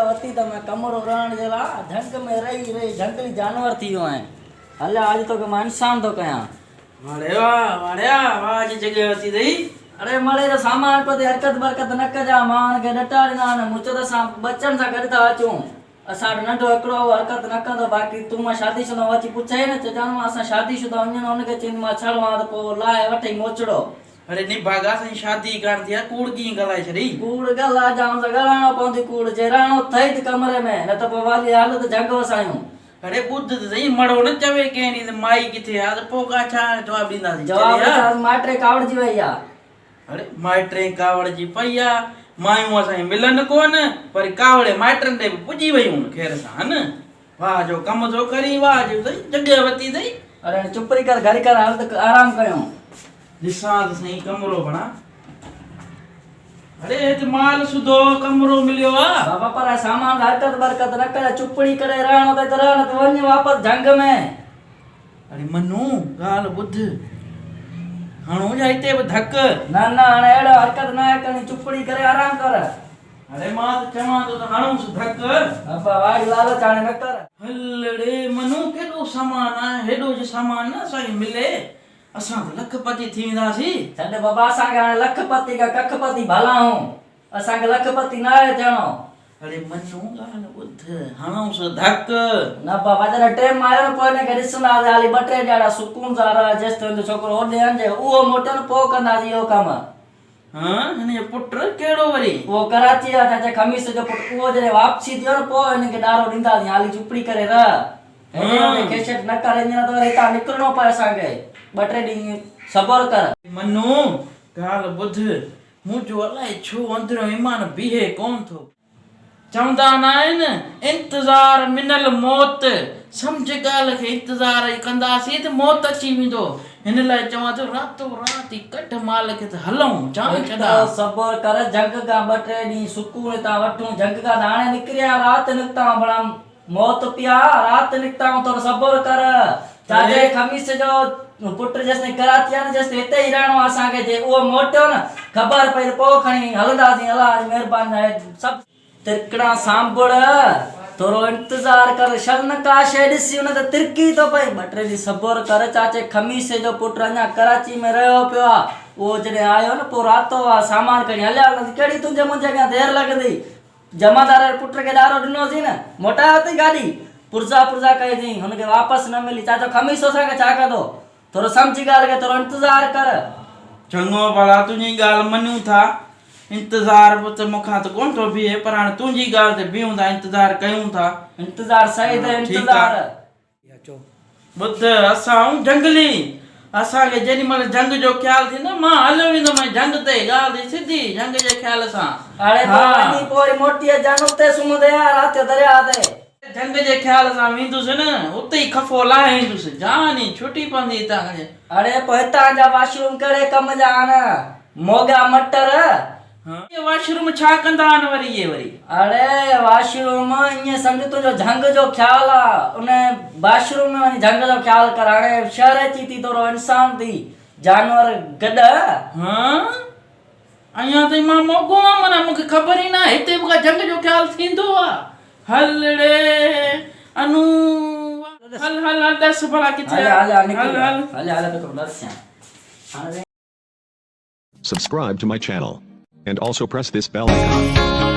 वती त मैं कमरो रहण जे लाइ झंग में रही रही जंगली जानवर थी वियो आहियां। हल आज तो के मां इंसान तो कयां। वाड़े वाह जी जगह वती दई। अरे मरे तो सामान पे हरकत बरकत न कजा मान के डटाड़ना न मुचो तो सा बच्चन सा गॾु था अचूं। असां नंढो हिकिड़ो हरकत न कंदो बाक़ी तूं मां शादीशुदा अची पुछे न चवनि मां असां शादीशुदा वञनि हुनखे चवनि मां छड़वां त पोइ लाहे वठई मोचड़ो। अरे निभागा साईं शादी करण थी कूड़ की गलाए छड़ी। कूड़ गला जाम से गलाणो पवंदी कूड़ जे रहणो थई त कमरे में न त पोइ वाली हालत जंग वसायूं। अरे ॿुध त सही मड़ो न चवे कंहिं ॾींहुं माई किथे आहे त पोइ का छा जवाब ॾींदासीं। जवाब माइटे कावड़जी वई आहे। अरे माइटे कावड़ जी पई आहे मायूं असां मिलन कोन पर कावड़े माइटनि ते बि पुॼी वयूं ख़ैर सां हन। वाह जो कम थो करी वाह जो जॻह वती अथई। अरे चुप कर घरी कर हालत आराम कयूं। ॾिसां त सही कमरो बणा। अरे हिते माल सुधो कमरो मिलियो आहे। बाबा पर सामान हरकत बरकत न करे चुपड़ी करे रहणो त रहण त वञ वापस जंग में। अरे मनु ॻाल्हि ॿुध हणो जा हिते बि धक न न हाणे अहिड़ो हरकत न करणी चुपड़ी करे आराम कर। अरे मां त चवां थो त हणूंसि धक। अब्बा वाड़ी लालच हाणे न कर। हलड़े मनु केॾो सामान आहे हेॾो जो सामान न असांखे मिले असां त लखपति थी वेंदासीं। छॾ बाबा असांखे हाणे लखपति का कखपति भलाऊं असांखे लखपति न आहे थियणो। अरे मनु ॻाल्हि ॿुध हणूंसि धक। न बाबा जॾहिं टाइम आयो न पोइ हिनखे ॾिसंदासीं हाली 2-3 ॾींहं सुकून सां रह जेसि तुंहिंजो छोकिरो होॾे हंजे उहो मोटनि पोइ कंदासीं इहो कमु। हाँ हिनजो पुटु कहिड़ो वरी उहो कराची आहे चाचा खमीस जो पुटु उहो जॾहिं वापसी थियो न पोइ हिनखे ॾारो ॾींदासीं हाली चुपड़ी करे रह। खेचट न करे त वरी हितां निकिरणो पए असांखे 2-3 ॾींहं सबर कर। मनु ॻाल्हि ॿुध मुंहिंजो अलाए छो अंदरो ईमान बीहे कोन थो। चवंदा न आहिनि इंतज़ार मिनल मौत सम्झ ॻाल्हि खे इंतज़ार कंदासीं त मौत अची वेंदो। हिन लाइ चवां थो रातो राति कढ माल खे त हलूं जाम छॾा सबर कर जंग का 2-3 ॾींहं सुकून हितां वठूं जंग का हाणे निकिरिया राति निकिता भला मौत पिया राति निकिता थोरो सबर कर। चाचे खमीस जो पुट जेसिताईं कराची आहे न जेसिताईं हिते ई रहणो आहे असांखे जे उहो मोटियो न ख़बर पई पोइ खणी हलंदासीं अलाह जी महिरबानी आहे सभु तिरकड़ा सांभड़ थोरो इंतज़ार कर शल न का शइ ॾिसी हुन त तिरकी थो पई 2-3 ॾींहं सबर कर। चाचे खमीस जो पुटु अञा कराची में रहियो पियो आहे उहो जॾहिं आयो न पोइ रातो आहे सामान खणी हलिया हलंदी कहिड़ी तुंहिंजे मुंहिंजे अॻियां देरि लॻंदी। जमादार पुट खे ॾारो ॾिनोसीं न मोटायो अथई गाॾी पुर्जा कईसीं हुनखे वापसि न मिली। चाचो खमीस असांखे छा कंदो थोरो सम्झी ॻाल्हि खे थोरो इंतज़ार कर। चङो भला तुंहिंजी ॻाल्हि मञूं था इंतज़ार त मूंखां त कोन थो बीहे पर हाणे तुंहिंजी ॻाल्हि ते बीहूं था इंतज़ार कयूं था। इंतज़ार सही त इंतज़ार ॿुध असां जंगली असांखे जेॾी महिल जंग जो ख़्यालु थींदो मां हलियो वेंदुमि जंग ते ॻाल्हि थी सिधी जंग जे ख़्याल सां। हाणे पोइ मोटी जानू ते सुम्हंदे राति दरिया ते जंग जे ख़्याल सां वेंदुसि न उते ई खफ़ो लाहे ईंदुसि जान ई छुटी पवंदी हितां। अरे पोइ हितां जा वाशरूम कहिड़े कम जा आहिनि मोगा मटर वाशरूम छा कंदा आहिनि वरी इहे वरी। अरे वाशरूम ईअं सम्झ तुंहिंजो जंग जो ख़्यालु आहे उन वाशरूम में वञी जंग जो ख़्यालु कर। हाणे शहर अची थी थोरो इंसान थी जानवर गॾु। हाँ अञा ताईं मां मोगो आहियां माना मूंखे ख़बर ई न आहे हिते बि जंग जो ख़्यालु थींदो आहे। हलड़े अनु हल दस भला किथे Subscribe to my channel and also press this bell icon.